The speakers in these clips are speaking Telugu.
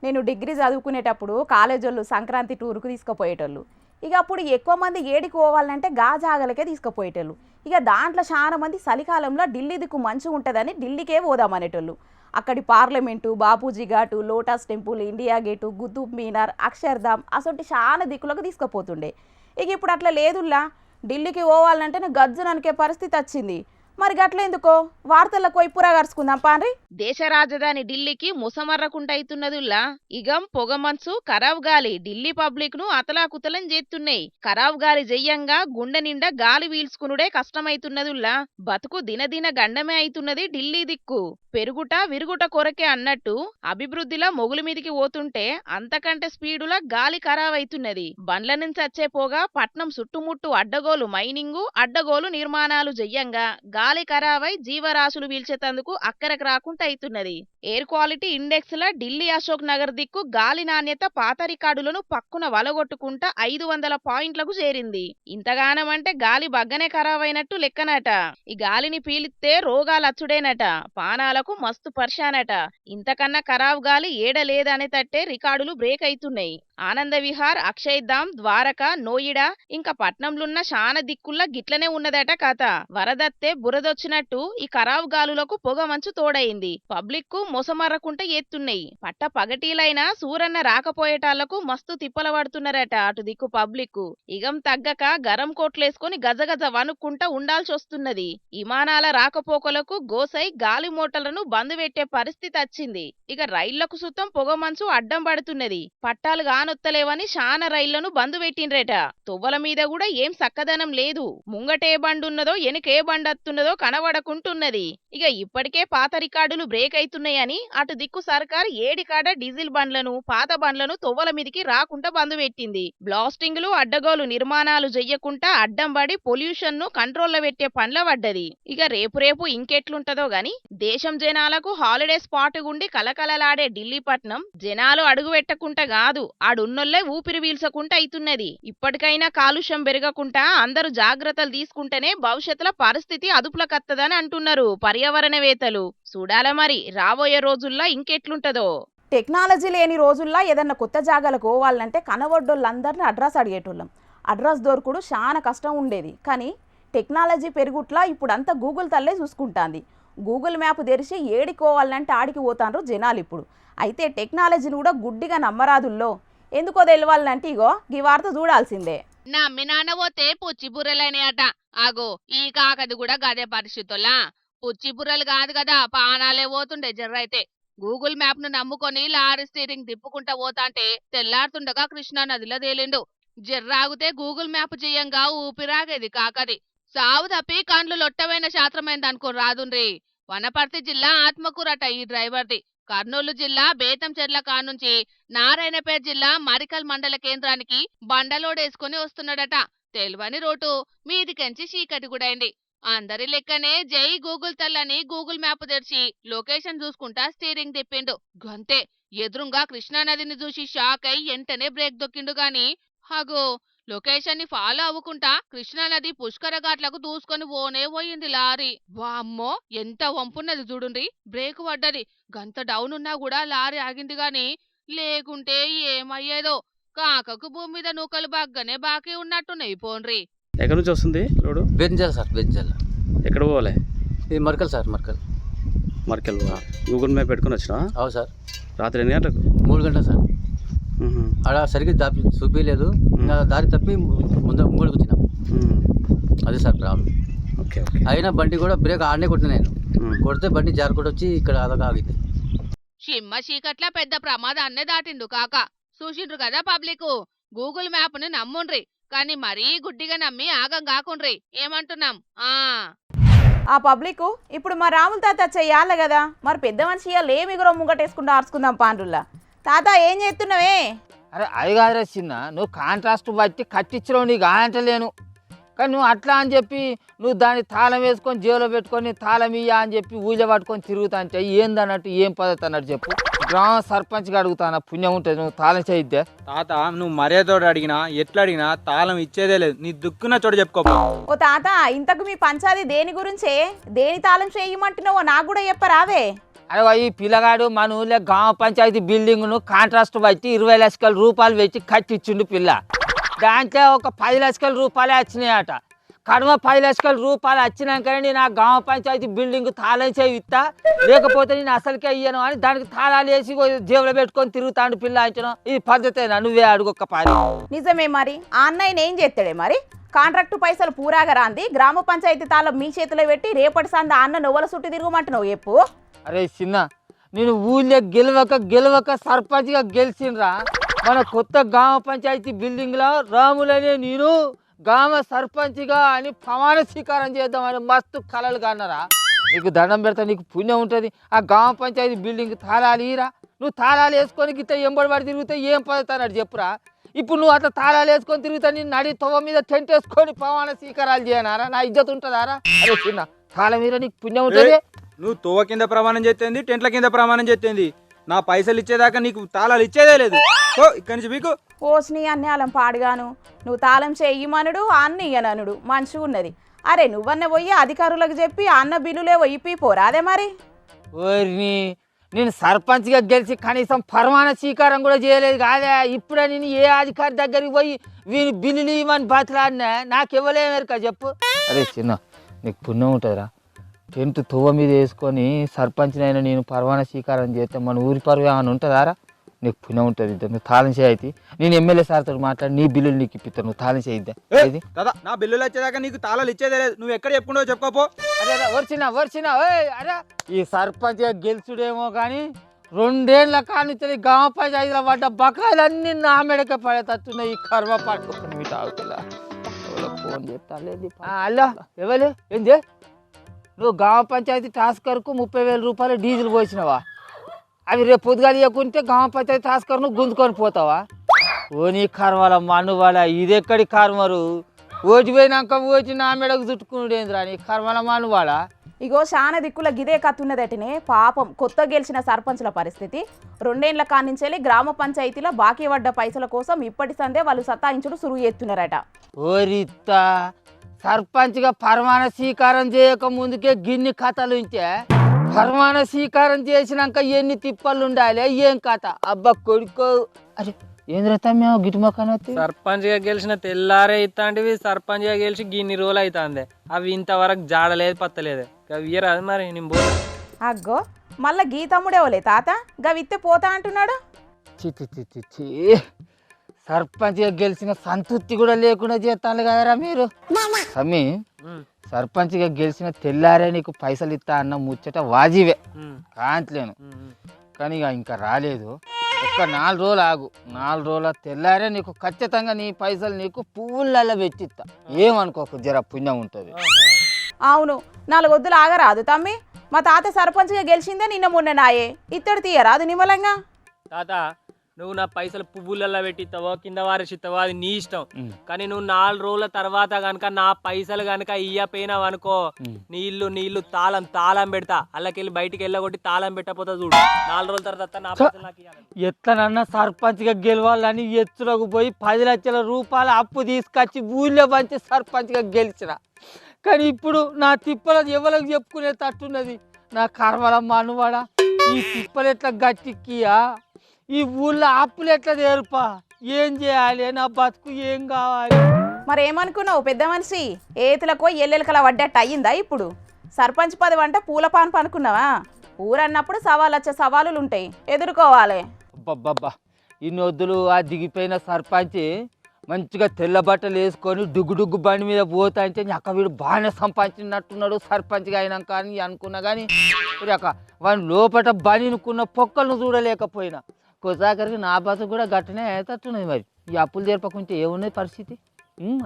నేను డిగ్రీ చదువుకునేటప్పుడు కాలేజీలు సంక్రాంతి టూర్కు తీసుకుపోయేటోళ్ళు. ఇక అప్పుడు ఎక్కువ మంది ఏడికి పోవాలంటే గాజాగలకే తీసుకుపోయేటోళ్ళు. ఇక దాంట్లో చాలా మంది చలికాలంలో ఢిల్లీ దిక్కు మంచిగా ఉంటుందని ఢిల్లీకే పోదామనేటోళ్ళు. అక్కడి parliament, Bapuji Ghat, lotus temple, India gate, Qutub Minar, Akshardham అసొంటి చాలా దిక్కులకు తీసుకుపోతుండే. ఇక ఇప్పుడు అట్లా లేదుల్లా. ఢిల్లీకి పోవాలంటేనే గజ్జుననికే పరిస్థితి వచ్చింది. మరి గట్లెందుకో వార్తలకు పోయి పురగరుచుకుందాం పాండ్రి. దేశ రాజధాని ఢిల్లీకి ముసమర్రకుంటైతున్నదుల్లా. ఇగం పొగమంచు ఖరాబ్ గాలి ఢిల్లీ పబ్లిక్ ను అతలాకుతలం చేస్తున్నాయి. ఖరాబ్ గాలి జెయ్యంగా గుండె నిండా గాలి వీల్చుకునుడే కష్టమైతున్నదుల్లా. బతుకు దినదిన గండమే అయితున్నది ఢిల్లీ దిక్కు. పెరుగుట విరుగుట కొరకే అన్నట్టు అభివృద్ధిలా మొగుల మీదికి పోతుంటే అంతకంటే స్పీడులా గాలి ఖరాబ్ అయితున్నది. బండ్ల నుంచి వచ్చే పోగా పట్నం చుట్టుముట్టు అడ్డగోలు మైనింగు, అడ్డగోలు నిర్మాణాలు జెయ్యంగా గాలి ఖరాబై జీవరాశులు పీల్చేతందుకు అక్కరకు రాకుండా అయితున్నది. ఎయిర్ క్వాలిటీ ఇండెక్స్ ల ఢిల్లీ అశోక్ నగర్ దిక్కు గాలి నాణ్యత పాత రికార్డులను పక్కున వలగొట్టుకుంటా 500 పాయింట్లకు చేరింది. ఇంతగానమంటే గాలి బగ్గనే ఖరాబ్ అయినట్టు లెక్కనట. ఈ గాలిని పీలిస్తే రోగాలచ్చుడేనట, పానాలకు మస్తు పర్షానట. ఇంతకన్నా ఖరాబ్ గాలి ఏడలేదనేటట్టే రికార్డులు బ్రేక్ అయితున్నాయి. ఆనంద విహార్, అక్షయధామ్, ద్వారకా, నోయిడా ఇంకా పట్నంలున్న శాన దిక్కుల్లా గిట్లనే ఉన్నదట కథ. వరదత్తే బురదొచ్చినట్టు ఈ ఖరాబ్ గాలులకు పొగ మంచు తోడైంది. పబ్లిక్ కు మొసమర్రకుంట ఎత్తున్నాయి. పట్ట పగటీలైనా సూరన్న రాకపోయేటాళ్లకు మస్తు తిప్పల పడుతున్నారట అటు దిక్కు పబ్లిక్. ఇగం తగ్గక గరం కోట్లేసుకుని గజగజ వణుక్కుంటా ఉండాల్సి వస్తున్నది. విమానాల రాకపోకలకు గోసై గాలి మోటార్లను బంద్ పెట్టే పరిస్థితి వచ్చింది. ఇక రైళ్లకు సుతం పొగ మంచు అడ్డం పడుతున్నది. పట్టాలు కానొత్తలేవని శాన రైళ్లను బంద్ పెట్టిండ్రేట. తొవ్వల మీద కూడా ఏం సక్కదనం లేదు. ముంగటే బండున్నదో ఎనకే బండత్తున్నదో కనబడకుంటున్నది. ఇక ఇప్పటికే పాత రికార్డులు బ్రేక్ అవుతున్నాయని అటు దిక్కు సర్కార్ ఏడికాడ డీజిల్ బండ్లను, పాత బండ్లను తొవ్వల మీదికి రాకుండా బంద్ పెట్టింది. బ్లాస్టింగ్లు, అడ్డగోలు నిర్మాణాలు చెయ్యకుండా అడ్డం పడి పొల్యూషన్ ను కంట్రోల్లో పెట్టే పనుల పడ్డది. ఇక రేపు ఇంకెట్లుంటదో గాని దేశం జనాలకు హాలిడే స్పాట్ గుండి కలకలలాడే ఢిల్లీ పట్నం జనాలు అడుగు పెట్టకుండా కాదు, ఆడున్నోళ్లే ఊపిరి పీల్చకుండా అయితున్నది. ఇప్పటికైనా కాలుష్యం పెరగకుండా అందరూ జాగ్రత్తలు తీసుకుంటేనే భవిష్యత్తులో పరిస్థితి అదుపులకత్తదని అంటున్నారు పర్యావరణవేత్తలు. చూడాల మరి రాబోయే రోజుల్లో ఇంకెట్లుంటదో. టెక్నాలజీ లేని రోజుల్లో ఏదన్నా కొత్త జాగాలకు పోవాలంటే కనబడ్డోళ్ళందరినీ అడ్రస్ అడిగేటోళ్ళం. అడ్రస్ దొరకుడు చాలా కష్టం ఉండేది. కానీ టెక్నాలజీ పెరుగుట్లా ఇప్పుడంతా గూగుల్ తల్లే చూసుకుంటాంది. గూగుల్ మ్యాప్ తెరిచి ఏడికోవాలంటే ఆడికి పోతాండ్రు జనాలు ఇప్పుడు. అయితే టెక్నాలజీని కూడా గుడ్డిగా నమ్మరాదుల్లో. ఎందుకో తెలవాలంటే ఇగో ఈ వార్త చూడాల్సిందే. నమ్మి నాన్న పోతే పుచ్చి బుర్రలైనాయట. ఆగో ఈ కాకది కూడా గదే పరిస్థితుల్లా. పుచ్చి బుర్రలు కాదు కదా, పానాలే పోతుండే జర్రైతే. గూగుల్ మ్యాప్ ను నమ్ముకొని లారీ స్టీరింగ్ తిప్పుకుంటా పోతాంటే తెల్లారుతుండగా కృష్ణా నదిలో తేలిండు. జర్రాగితే గూగుల్ మ్యాప్ చెయ్యంగా ఊపిరాగేది కాకది. సావు తప్పి కండ్లు లొట్టవైన శాస్త్రమైంది అనుకో రాదుండ్రి. వనపర్తి జిల్లా ఆత్మకూరట ఈ డ్రైవర్ది. కర్నూలు జిల్లా బేతంచెర్ల కానుంచి నారాయణపేట జిల్లా మరికల్ మండల కేంద్రానికి బండలోడేసుకుని వస్తున్నాడట. తెల్వని రోటు మీదికెంచి చీకటి గుడైంది. అందరి లెక్కనే జై గూగుల్ తల్లని గూగుల్ మ్యాప్ తెరిచి లొకేషన్ చూసుకుంటా స్టీరింగ్ తిప్పిండు. గంతే, ఎదురుంగా కృష్ణానదిని చూసి షాక్ అయి వెంటనే బ్రేక్ దొక్కిండు గాని హగో లొకేషన్ ని ఫాలో అవ్వకుండా కృష్ణానది పుష్కర ఘాట్లకు దూసుకొని పోయింది లారీ. వామ్మో ఎంత వంపున్నది చూడుండ్రి. బ్రేక్ పడ్డది. గంత డౌన్ ఉన్నా కూడా లారీ ఆగింది గాని లేకుంటే ఏమయ్యేదో. కాకకు భూమి మీద నూకలు బాగానే బాకీ ఉన్నట్టున్నాయి పోన్రి. ఎక్కడి నుంచి వస్తుంది రోడ్డు? Benzyl sir, benzyl. ఎక్కడ పోవాలి? ఇది Markal sir, Markal. Markal Google map పెట్టుకుని వచ్చినా? అవు సార్. రాత్రి ఎన్ని గంటలకు? 3 గంటలు సార్. అక్కడ సరిగ్గా చూపించలేదు, దారి తప్పి ముంగడికి వచ్చిన. అదే సార్ ప్రాబ్లం. Okay okay. అయినా బండి కూడా బ్రేక్ ఆడనే కొట్టిన నేను. కొడితే బండి జారుకుంటూ వచ్చి ఇక్కడ అదగా ఆగింది. షిమ్మ చీకట్ల పెద్ద ప్రమాదాన్నే దాటిండు కాక. చూసిండ్రు కదా పబ్లిక్. గూగుల్ మ్యాప్ ను నమ్ముండ్రి, కానీ మరీ గుడ్డిగా నమ్మి ఆగం కాకుండ్రి. ఏమంటున్నాం? ఆ పబ్లిక్ ఇప్పుడు మా రాముల తాత చెయ్యాలి కదా, మరి పెద్ద మనిషి ఏమిగురో ముంగటేసుకుంటూ ఆర్చుకుందాం పాండ్రుల్లా. తాత ఏం చేస్తున్నావే? అరే అది కాదురా చిన్న, నువ్వు కాంట్రాస్ట్ బట్టి కట్టించడం నీకు ఆయంటలేను. కానీ నువ్వు అట్లా అని చెప్పి నువ్వు దాన్ని తాళం వేసుకొని జేబులో పెట్టుకొని తాళం ఇయ్యా అని చెప్పి ఊళ్ళో పట్టుకొని తిరుగుతా అంటే ఏందన్నట్టు, ఏం పద్ధతి అన్నట్టు చెప్పు. గ్రామ సర్పంచ్గా అడుగుతాను, పుణ్యం ఉంటుంది, నువ్వు తాళం చేయిద్దే. తాత నువ్వు మర్యాదోడు అడిగినా ఎట్లా అడిగినా తాళం ఇచ్చేదే లేదు. నీ దుక్కున్న చోట చెప్పుకో. ఓ తాత, ఇంతకు మీ పంచాది దేని గురించే? దేని తాళం చేయమంటున్నావో నాకు కూడా చెప్పరావే? అరే ఈ పిల్లగాడు మన ఊళ్ళో గ్రామ పంచాయతీ బిల్డింగ్ను కాంట్రాక్ట్ బట్టి 20 లక్షల రూపాయలు పెట్టి కట్టించిండు పిల్ల. దాంట్లో ఒక 10 లక్షల రూపాయలే వచ్చినాయట. కడమ 10 లక్షల రూపాయలు వచ్చినాకనే నేను ఆ గ్రామ పంచాయతీ బిల్డింగ్ తాళం చేయి ఇస్తా, లేకపోతే నేను అసలుకే ఇయ్యను అని దానికి తాళాలు వేసి జేబులో పెట్టుకొని తిరుగుతాడు పిల్ల అంచను. ఈ పద్ధతేనా? నువ్వే అడుగొక్క పని. నిజమే మరి. ఆ అన్నయ్యని ఏం చేస్తాడే మరి? కాంట్రాక్టు పైసలు పూరాగా రాంది గ్రామ పంచాయతీ తాళం మీ చేతిలో పెట్టి రేపటి సంద అన్న నువ్వుల చుట్టూ తిరుగుమంటున్నావు చెప్పు. అరే చిన్న, నేను ఊళ్ళో గెలవక సర్పంచ్గా గెలిచినరా. మన కొత్త గ్రామ పంచాయతీ బిల్డింగ్లో రాములనే నేను గ్రామ సర్పంచ్గా అని ప్రమాణ స్వీకారం చేద్దామని మస్తు కలలు కన్నారా. నీకు దండం పెడతా, నీకు పుణ్యం ఉంటుంది. ఆ గ్రామ పంచాయతీ బిల్డింగ్ తాళాలు ఇరా. నువ్వు తాళాలు వేసుకొని గిట్ట ఎంబడి తిరిగితే ఏం పడుతానని చెప్పురా. ఇప్పుడు నువ్వు అట్లా తాళాలు వేసుకొని తిరుగుతా నేను నడి తొవ్వ మీద టెంట్ వేసుకొని ప్రమాణ స్వీకారాలు చేయనారా? నా ఇజ్జత్ ఉంటుందారా? అరే చిన్న, తాళం మీద నీకు పుణ్యం ఉంటుంది. నువ్వు తోవ కింద ప్రమాణం చేస్తుంది, టెంట్ల కింద ప్రమాణం చేస్తుంది. నా పైసలు ఇచ్చేదాకా నీకు తాళాలు ఇచ్చేదే లేదు. ఓ ఇక్కడి నుంచి మీకు పోస్ని అన్యాలం పాడుగాను. నువ్వు తాళం చెయ్యమనుడు అన్న ఇయ్యననుడు మంచిగా ఉన్నది. అరే నువ్వన్న పోయి అధికారులకు చెప్పి అన్న బిల్లులే పోరా అదే మరి. ఓర్ని, నేను సర్పంచ్గా గెలిచి కనీసం ప్రమాణ స్వీకారం కూడా చేయలేదు కాదే. ఇప్పుడే నేను ఏ అధికారి దగ్గరికి పోయి వీని బిల్లులు ఇవ్వమని బతలాడినా నాకు ఇవ్వలేమేరుక చెప్పు. అరే చిన్న, నీకు పుణ్యం ఉంటుందిరా. టెంట్ తువ్వ మీద వేసుకొని సర్పంచ్నైనా నేను ప్రమాణ స్వీకారం చేస్తే మన ఊరి పరువు ఏమైనా ఉంటుందారా? నీకు పుణ్యం ఉంటుంది. నువ్వు తాళం చేయైతే నేను ఎమ్మెల్యే సార్తో మాట్లాడి నీ బిల్లులు నీకు ఇప్పిస్తాను. నువ్వు తాళం చేయిద్దా ఇది కదా. నా బిల్లులు వచ్చేదాకా నీకు తాళాలు ఇచ్చేదే లేదు. నువ్వు ఎక్కడ చెప్పుకుంటావు చెప్పుకోపో. అరే వచ్చినా అరే ఈ సర్పంచ్గా గెలుచుడేమో కానీ 2 ఏళ్ల కానుంచి గ్రామ పంచాయతీలో పడ్డ బకాయిలన్నీ నా మెడకే పడేటట్టున్నాయి. ఈ కర్మ పట్టుకుని మీ తాగుతున్నా ఫోన్ చేస్తాను. అల్లా ఎవరు ఏంది? నువ్వు గ్రామ పంచాయతీ టాస్కర్కు 30,000 రూపాయలు డీజిల్ పోసినావా? అవి రేపు పొద్దుగాలు ఇవ్వకుంటే గ్రామ పంచాయతీ టాస్కర్ను గుంజుకొని పోతావా? ఓ నీ కర్మల మనువాడ, ఇది ఎక్కడి కర్మరు? ఓటిపోయినాక ఓటి నా మెడకు చుట్టుకునేంద్రా నీ కర్మల మనువాడ. ఇగో చాలా దిక్కుల గిదే కత్తున్నదటనే. పాపం కొత్త గెలిచిన సర్పంచుల పరిస్థితి 2 ఏళ్ల కానించెల్లి గ్రామ పంచాయతీలో బాకీ పడ్డ పైసల కోసం ఇప్పటి సందే వాళ్ళు సతాయించుడు సురువు చేస్తున్నారట. ఓరిత్తా, సర్పంచ్గా ప్రమాణ స్వీకారం చేయక ముందుకే గిన్ని కథలు ఉంటే ప్రమాణ స్వీకారం చేసినాక ఎన్ని తిప్పలు ఉండాలి ఏం కథ? అబ్బా కొడుకో. అరే ఏంద్ర తమ్మి గిటుమొక్కనొత్తి? సర్పంచ్ గా గెలిచిన తెల్లారే ఇస్తాంటివి సర్పంచ్ గా గెలిచి గిన్ని రోజులు అవుతుంది. అవి ఇంతవరకు జాడలేదు పత్తలేదు. అవి ఇయ్యరాదు మరి నేను పోతా. అగ్గో మళ్ళా గీతమ్ముడేవలే తాత గవిత్తే పోతా అంటున్నాడు. చి సర్పంచ్గా గెలిచిన సంతృప్తి కూడా లేకుండా చేస్తాను కదరా మీరు. తమ్మి, సర్పంచ్గా గెలిచిన తెల్లారే నీకు పైసలు ఇస్తా అన్న ముచ్చట వాజివే కాంట్లేను. కానీ ఇంకా రాలేదు. ఒక్క 4 రోజులు ఆగు. 4 రోజుల తెల్లారే నీకు ఖచ్చితంగా నీ పైసలు నీకు పువ్వులలో పెట్టిస్తా. ఏమనుకోకు, జర పుణ్యం ఉంటుంది. అవును 4 వద్దులు ఆగరాదు తమ్మి. మా తాత సర్పంచ్గా గెలిచిందే నిన్న మొన్న నాయే. ఇత్తడి తీయరాదు నిమ్మలంగా. తాత, నువ్వు నా పైసలు పువ్వులలో పెట్టిస్తావో కింద వారేసిస్తావో అది నీ ఇష్టం. కానీ నువ్వు 4 రోజుల తర్వాత కనుక నా పైసలు కనుక ఇయ్యపోయినావు అనుకో, నీళ్లు తాళం పెడతా. అల్లకెళ్ళి బయటికి వెళ్ళగొట్టి తాళం పెట్టకపోతే చూడు. 4 రోజుల తర్వాత నా పైసలు నాకు ఇయ్యాలి. ఎట్లనన్నా సర్పంచ్గా గెలవాలని ఎత్తులకు పోయి 10 లక్షల రూపాయలు అప్పు తీసుకొచ్చి ఊళ్ళో పంచి సర్పంచ్గా గెలిచిన. కానీ ఇప్పుడు నా తిప్పలు ఎవరికి చెప్పుకునే తట్టున్నది. నా కర్మల మనువాడ, ఈ తిప్పలు ఎట్లా గట్టిక్కియా? ఈ ఊళ్ళో అప్పులు ఎట్లా తెరుపా? ఏం చేయాలి? నా బతుకు ఏం కావాలి? మరేమనుకున్నావు పెద్ద మనిషి? ఏతులకో ఎల్లెలకలా పడ్డట్టు అయ్యిందా ఇప్పుడు? సర్పంచ్ పదవి అంటే పూల పాన్పు అనుకున్నావా? ఊరన్నప్పుడు సవాళ్ళు ఉంటాయి, ఎదుర్కోవాలి. అబ్బబ్బబ్బా, ఇన్ని వద్దులు. ఆ దిగిపోయిన సర్పంచ్ మంచిగా తెల్ల బట్టలు వేసుకొని డుగ్గు బండి మీద పోతా అంటే అక్క వీడు బాగానే సంపాదించినట్టున్నాడు సర్పంచ్గా అయినాక అని అనుకున్నా. కానీ అక్క వాడిని లోపల బనినుకున్న పొక్కలను చూడలేకపోయినా. కొద్దిసారికి నా బస్సు కూడా గట్టనే అవుతున్నది. మరి ఈ అప్పులు జరపకుంటే ఏమున్నది పరిస్థితి?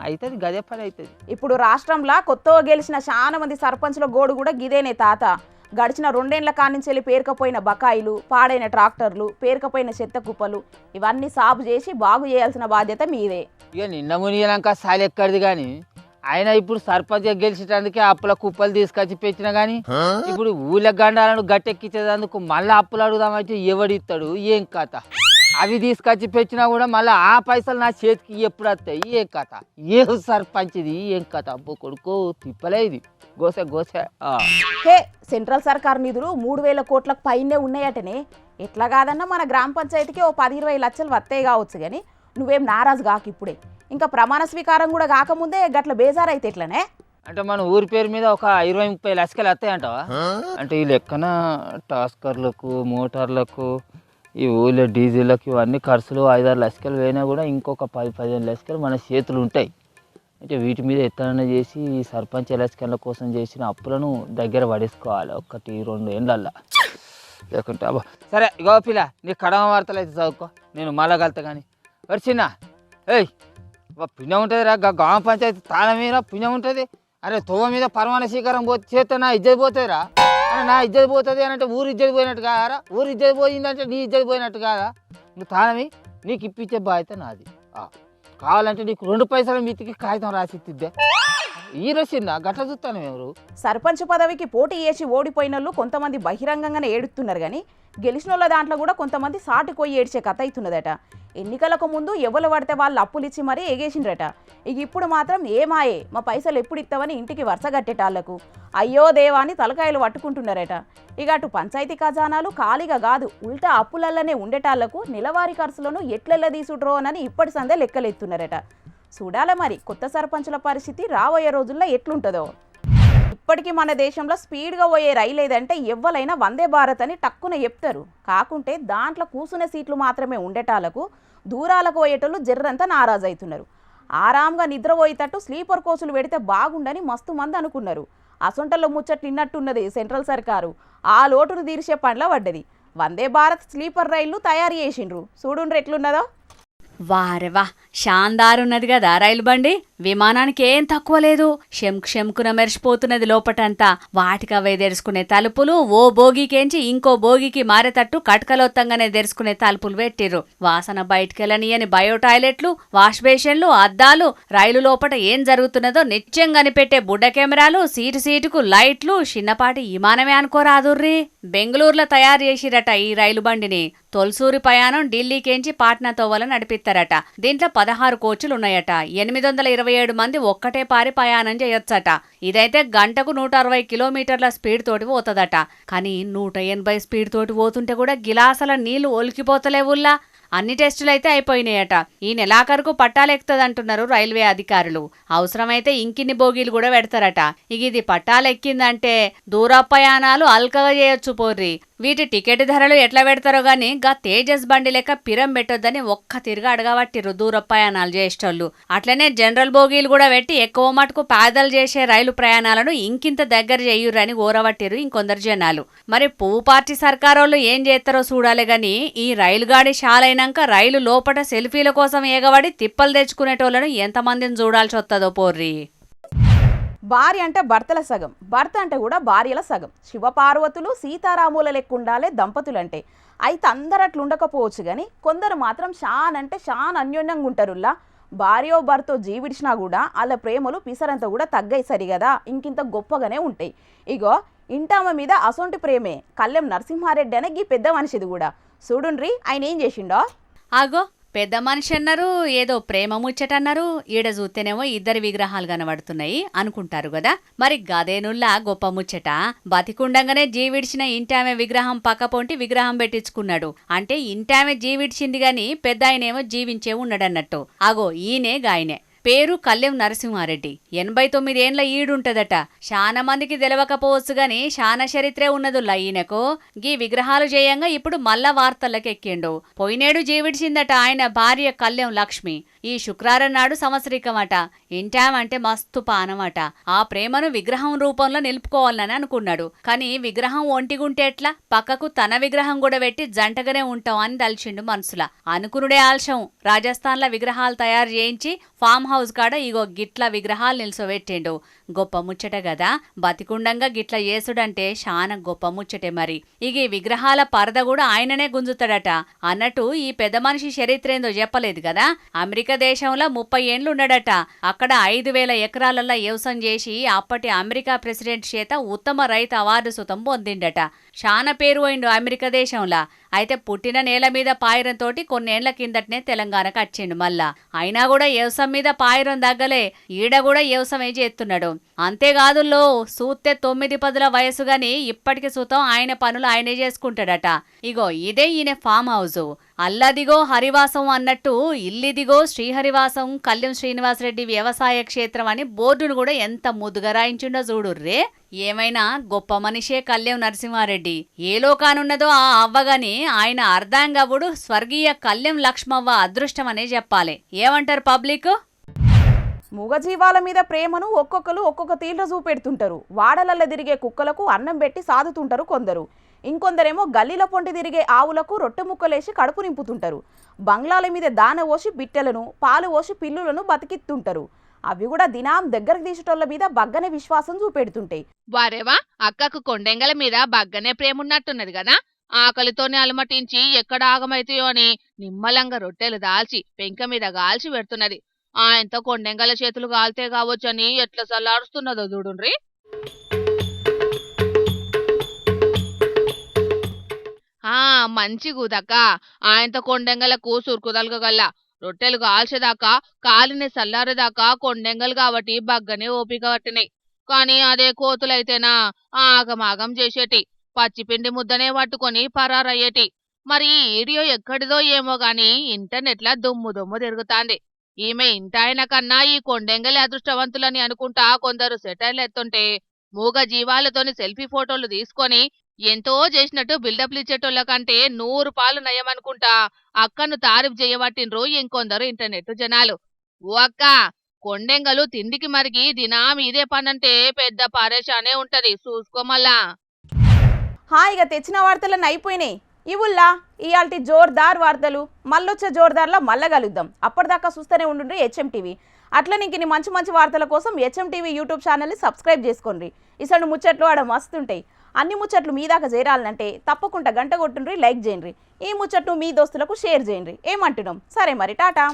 అవుతుంది, గదే పని అవుతుంది. ఇప్పుడు రాష్ట్రంలో కొత్తగా గెలిచిన చాలా మంది సర్పంచ్ల గోడు కూడా గిదేనే తాత. గడిచిన 2 ఏళ్ల కానించెల్లి పేరుకపోయిన బకాయిలు, పాడైన ట్రాక్టర్లు, పేరుకపోయిన చెత్త కుప్పలు ఇవన్నీ సాగు చేసి బాగు చేయాల్సిన బాధ్యత మీదే. ఇక నిన్న మునిగినాక సాలి ఎక్కడిది. కానీ ఆయన ఇప్పుడు సర్పంచ్గా గెలిచేటందుకే అప్పుల కుప్పలు తీసుకొచ్చి పెట్టినా. కానీ ఇప్పుడు ఊళ్ళ గండాలను గట్టెక్కించేందుకు మళ్ళీ అప్పులు అడుగుదామంటే ఎవడిస్తాడు? ఏం కథ? అవి తీసుకొచ్చి పెట్టినా కూడా మళ్ళీ ఆ పైసలు నా చేతికి ఎప్పుడు వస్తాయి? ఏం కథ? ఏం సర్పంచ్ది? ఏం కథ? అబ్బో కొడుకో తిప్పలే ఇది. గోసె గోసె. హే, సెంట్రల్ సర్కార్ నిధులు 3,000 కోట్లకు పైనే ఉన్నాయటనే. ఎట్లా కాదన్నా మన గ్రామ పంచాయతీకి ఓ 10-20 లక్షలు వస్తాయి కావచ్చు, కానీ నువ్వేం నారాజు కాకు ఇప్పుడే. ఇంకా ప్రమాణ స్వీకారం కూడా కాకముందే గట్ల బేజారైతే ఎట్లనే? అంటే మన ఊరి పేరు మీద ఒక 20-30 లక్షలు వస్తాయంటావా? అంటే ఈ లెక్కన టాస్కర్లకు, మోటార్లకు, ఈ ఊళ్ళో డీజిల్లకు ఇవన్నీ ఖర్చులు 5-6 లక్షలు పోయినా కూడా ఇంకొక 10-15 లక్షలు మన చేతులు ఉంటాయి. అంటే వీటి మీద ఎత్తన చేసి ఈ సర్పంచ్ ఎలక్షన్ల కోసం చేసిన అప్పులను దగ్గర పడేసుకోవాలి 1-2 ఏళ్ళల్లో. లేకుంటే అబ్బా సరే ఇగో పిల్ల, నీ కడమ వార్తలు అయితే చదువుకో, నేను మళ్ళా కలుతా. కానీ వచ్చిన ఏయ్ పుణ్యం ఉంటుంది రా, గ్రామ పంచాయతీ తాళం మీద పుణ్యం ఉంటుంది. అరే తోవ మీద పరమాణ స్వీకారం చేస్తే నా ఇజ్జత్ పోతుంది రా. నా ఇజ్జత్ పోతుంది అని అంటే ఊరు ఇజ్జత్ పోయినట్టు కాదారా? ఊరు ఇజ్జత్ పోయిందంటే నీ ఇజ్జత్ పోయినట్టు కాదా? నువ్వు తాళమి నీకు ఇప్పించే బాధ్యత నాది. కావాలంటే నీకు 2 పైసల మీతికి కాగితం రాసిద్దే. ఈ రసిందా గట్ల చూస్తాను ఎవరు? సర్పంచ్ పదవికి పోటీ చేసి ఓడిపోయినోళ్ళు కొంతమంది బహిరంగంగానే ఏడుస్తున్నారు, కానీ గెలిచిన వాళ్ళ దాంట్లో కూడా కొంతమంది సాటిపోయి ఏడ్చే కథ అవుతున్నదట. ఎన్నికలకు ముందు ఎవరు పడితే వాళ్ళు అప్పులు ఇచ్చి మరీ ఎగేసిండ్రట. ఇక ఇప్పుడు మాత్రం ఏమాయే మా పైసలు ఎప్పుడు ఇస్తావని ఇంటికి వరుస కట్టేటాళ్లకు అయ్యో దేవా అని తలకాయలు పట్టుకుంటున్నారట. ఇక అటు పంచాయతీ ఖజానాలు ఖాళీగా కాదు, ఉల్టా అప్పులల్లనే ఉండేటాళ్లకు నెలవారీ ఖర్చులను ఎట్లెల్ల తీసుడ్రో అని ఇప్పటి సందే లెక్కలెత్తున్నారట. చూడాల మరి కొత్త సర్పంచుల పరిస్థితి రాబోయే రోజుల్లో ఎట్లుంటుందో. ఇప్పటికీ మన దేశంలో స్పీడ్గా పోయే రైలు ఏదంటే ఎవ్వలైనా వందే భారత్ అని టక్కున చెప్తారు. కాకుంటే దాంట్లో కూసునే సీట్లు మాత్రమే ఉండేటాళ్లకు దూరాలకు పోయేటోళ్ళు జర్రంతా నారాజు అవుతున్నారు. ఆరాంగా నిద్రపోయేటట్టు స్లీపర్ కోచులు పెడితే బాగుండని మస్తు మంది అనుకున్నారు. అసొంటల్లో ముచ్చట్లు ఇన్నట్టున్నది సెంట్రల్ సర్కారు. ఆ లోటును తీర్చే పనిలో పడ్డది. వందే భారత్ స్లీపర్ రైళ్లు తయారు చేసిండ్రు, చూడుండ్రు ఎట్లున్నదో. వారే వా, షాందార్ ఉన్నది కదా రైలు బండి. విమానానికి ఏం తక్కువ లేదు, శంకున మెరిసిపోతున్నది లోపటంతా. వాటికవే తెరుచుకునే తలుపులు ఓ బోగికేంచి ఇంకో బోగికి మారేటట్టు కటకలొత్తంగానే తెరుచుకునే తలుపులు పెట్టిర్రు. వాసన బయటకెళ్ళనియని బయో టాయిలెట్లు, వాష్ బేషన్లు, అద్దాలు, రైలు లోపట ఏం జరుగుతున్నదో నిత్యం కనిపెట్టే బుడ్డ కెమెరాలు, సీటుకు లైట్లు. చిన్నపాటి విమానమే అనుకోరాదుర్రి. బెంగళూరులో తయారు చేసిరట ఈ రైలు బండిని. తొలసూరి ప్రయాణం ఢిల్లీకేంచి పాట్నాతో వల్ల నడిపిస్తారట. దీంట్లో 16 కోచులున్నాయట. 827 మంది ఒక్కటే పారి ప్రయాణం చేయొచ్చట. ఇదైతే గంటకు 160 కిలోమీటర్ల స్పీడ్ తోటి పోతుందట. కానీ 180 స్పీడ్ తోటి పోతుంటే కూడా గిలాసల నీళ్లు ఒలికిపోతలేవుల్లా. అన్ని టెస్టులు అయితే అయిపోయినాయట. ఈ నెలాఖరుకు పట్టాలెక్కుతుందంటున్నారు రైల్వే అధికారులు. అవసరమైతే ఇంకిన్ని బోగీలు కూడా పెడతారట. ఇక ఇది పట్టాలెక్కిందంటే దూర ప్రయాణాలు అల్కగా చేయొచ్చు పోర్రి. వీటి టికెట్ ధరలు ఎట్లా పెడతారో గానీ గా తేజస్ బండి లెక్క పిరం పెట్టొద్దని ఒక్క తిరుగా అడగబట్టిర్రు దూర ప్రయాణాలు చేసేటోళ్ళు. అట్లనే జనరల్ బోగీలు కూడా పెట్టి ఎక్కువ మటుకు పేదలు చేసే రైలు ప్రయాణాలను ఇంకింత దగ్గర చేయుర్రని ఓరబట్టిర్రు ఇంకొందరు జనాలు. మరి పువ్వు పార్టీ సర్కారోళ్ళు ఏం చేస్తారో చూడాలి గాని ఈ రైలు గాడి షాలైనాక రైలు లోపట సెల్ఫీల కోసం ఏగబడి తిప్పలు తెచ్చుకునేటోళ్లను ఎంతమందిని చూడాల్సి వస్తుందో పోర్రి. భార్య అంటే భర్తల సగం, భర్త అంటే కూడా భార్యల సగం. శివపార్వతులు సీతారాముల లెక్క ఉండాలే దంపతులంటే. అయితే అందరు అట్లా ఉండకపోవచ్చు, కానీ కొందరు మాత్రం షాన్ అంటే షాన్ అన్యోన్యంగా ఉంటారులా. భార్యో భర్తో జీవిడిచినా కూడా వాళ్ళ ప్రేమలు పిసరంతా కూడా తగ్గాయి సరిగదా, ఇంకింత గొప్పగానే ఉంటాయి. ఇగో ఇంటామ మీద అసొంటి ప్రేమే కళ్యాణ్ నరసింహారెడ్డి అనే గీ పెద్ద మనిషిది కూడా. చూడుండ్రి ఆయన ఏం చేసిండో. ఆగో పెద్ద మనిషి అన్నారు, ఏదో ప్రేమ ముచ్చటన్నారు. ఈడ చూస్తేనేమో 2 విగ్రహాలు కనబడుతున్నాయి అనుకుంటారు కదా. మరి గదేనుల్లా గొప్ప ముచ్చట. బతికుండంగానే జీవిడిచిన ఇంటామె విగ్రహం పక్కపొంటి విగ్రహం పెట్టించుకున్నాడు. అంటే ఇంటామె జీవిడిచింది గాని పెద్ద ఆయనేమో జీవించే ఉన్నాడన్నట్టు. అగో ఈయనే గాయనే. పేరు కళ్యాణ్ నరసింహారెడ్డి. 89 ఏండ్ల ఈడుంటదట. చాలా మందికి తెలవకపోవచ్చు గాని శానా చరిత్రే ఉన్నదుల్లా ఈయనకు. గీ విగ్రహాలు చేయంగా ఇప్పుడు మళ్ళా వార్తలకు ఎక్కిండు. పోయినేడు జీవిడిచిందట ఆయన భార్య కళ్యాణ్ లక్ష్మి. ఈ శుక్రవారం నాడు సంవత్సరికమట. ఇంటామంటే మస్తు పానమట. ఆ ప్రేమను విగ్రహం రూపంలో నిలుపుకోవాలని అనుకున్నాడు. కానీ విగ్రహం ఒంటిగుంటే ఎట్లా, పక్కకు తన విగ్రహం కూడా పెట్టి జంటగానే ఉంటాం అని దలిచిండు మనసులా. అనుకునుడే ఆల్షం. రాజస్థాన్లో విగ్రహాలు తయారు చేయించి ఫామ్ హౌస్ కాడ ఇగో గిట్ల విగ్రహాలు నిల్చోబెట్టిండు. గొప్ప ముచ్చట గదా. బతికుండంగా గిట్ల చేసుడంటే శాన గొప్ప ముచ్చటే. మరి ఇక ఈ విగ్రహాల పరద కూడా ఆయననే గుంజుతాడట. అన్నట్టు ఈ పెద్ద మనిషి చరిత్రేందో చెప్పలేదు కదా. అమెరికా దేశంలో 30 ఏండ్లు ఉన్నాడట. అక్కడ 5,000 ఎకరాలల్లో వ్యవసాయం చేసి అప్పటి అమెరికా ప్రెసిడెంట్ చేత ఉత్తమ రైతు అవార్డు సుతం పొందిండట. చాలా పేరు పోయిండు అమెరికా దేశంలా. అయితే పుట్టిన నేల మీద పాయిరంతోటి కొన్నేళ్ల కిందటనే తెలంగాణకు వచ్చిండు మళ్ళా. అయినా కూడా వ్యవసాయం మీద పాయిరం దగ్గలే, ఈడ కూడా వ్యవసాయమే చేస్తున్నాడు. అంతేకాదుల్లో సూత్తే 9-10 వయసు గాని ఇప్పటికి సూతం ఆయన పనులు ఆయనే చేసుకుంటాడట. ఇగో ఇదే ఈయన ఫామ్ హౌస్. అల్లదిగో హరివాసం అన్నట్టు ఇల్లిదిగో శ్రీహరివాసం కళ్యం శ్రీనివాసరెడ్డి వ్యవసాయ క్షేత్రం అని బోర్డును కూడా ఎంత ముద్దుగా రాయించిండో చూడుర్రే. ఏమైనా గొప్ప మనిషే కళ్యం నరసింహారెడ్డి. ఏ లోకానున్నదో ఆ అవ్వగాని ఆయన అర్ధాంగవుడు స్వర్గీయ కళ్యం లక్ష్మవ్వ అదృష్టం అనే చెప్పాలి. ఏమంటారు పబ్లిక్? మూగజీవాల మీద ప్రేమను ఒక్కొక్కరు ఒక్కొక్క తీర్ల చూపెడుతుంటారు. వాడలల్ల తిరిగే కుక్కలకు అన్నం పెట్టి సాదుతుంటారు కొందరు. ఇంకొందరేమో గల్లీల పొంటి తిరిగే ఆవులకు రొట్టె ముక్కలేసి కడుపు నింపుతుంటారు. బంగ్లాల మీద దాన పోసి బిట్టెలను, పాలు పోసి పిల్లులను బతికిస్తుంటారు. అవి కూడా దినాం దగ్గరకు తీసేటోళ్ళ మీద బగ్గనే విశ్వాసం చూపెడుతుంటాయి. వారేవా అక్కకు కొండెంగల మీద బగ్గనే ప్రేమున్నట్టున్నది కదా. ఆకలితోనే అలమటించి ఎక్కడ ఆగమైతాయో అని నిమ్మలంగా రొట్టెలు దాల్చి పెంక మీద గాల్చి పెడుతున్నది. ఆయనతో కొండెంగల చేతులు గాల్తే కావచ్చని ఎట్లా సల్లారుస్తున్నదో చూడుండ్రి. మంచి కూదక్క ఆయనతో కొండెంగలకు సురుకుదలగల్లా రొట్టెలు కాల్చేదాకా కాలిని సల్లారేదాకా కొండెంగలు కాబట్టి బగ్గనే ఓపిక పట్టినాయి. కాని అదే కోతులైతేనా ఆగమాగం చేసేటి, పచ్చిపిండి ముద్దనే పట్టుకొని పరారయ్యేటి. మరి ఈ వీడియో ఎక్కడిదో ఏమో గాని ఇంటర్నెట్లా దుమ్ము దుమ్ము తిరుగుతాంది. ఈమె ఇంటాయన కన్నా ఈ కొండెంగలి అదృష్టవంతులని అనుకుంటా కొందరు సెటైర్లు ఎత్తుంటే, మూగ జీవాలతోని సెల్ఫీ ఫోటోలు తీసుకొని ఎంతో చేసినట్టు బిల్డప్లు ఇచ్చేటోళ్ళ కంటే 100 పాలు నయమనుకుంటా అక్కను తారీఫ్ చేయబట్టిండ్రు ఇంకొందరు ఇంటర్నెట్ జనాలు. ఓ అక్క, కొండెంగలు తిండికి మరిగి దినాం ఇదే పనంటే పెద్ద పరేషానే ఉంటది, చూసుకోమల్లా. హాయిగా తెచ్చిన వార్తలన్నీ అయిపోయినాయి. ఇవుల్లా ఇయాల్టి జోర్దార్ వార్తలు మళ్ళొచ్చే జోర్దార్లో మళ్ళా కలుద్దాం. అప్పటిదాకా చూస్తూనే ఉండండి హెచ్ఎం టీవీ. అట్లనే ఇంక మంచి మంచి వార్తల కోసం హెచ్ఎం టీవీ యూట్యూబ్ ఛానల్ని సబ్స్క్రైబ్ చేసుకోండి. ఇసడు ముచ్చట్లు ఆడ మస్తుంటాయి. అన్ని ముచ్చట్లు మీ దాకా చేరాలంటే తప్పకుండా గంట కొట్టుండ్రి, లైక్ చేయండి. ఈ ముచ్చట్లు మీ దోస్తులకు షేర్ చేయండి. ఏమంటున్నాం? సరే మరి, టాటా.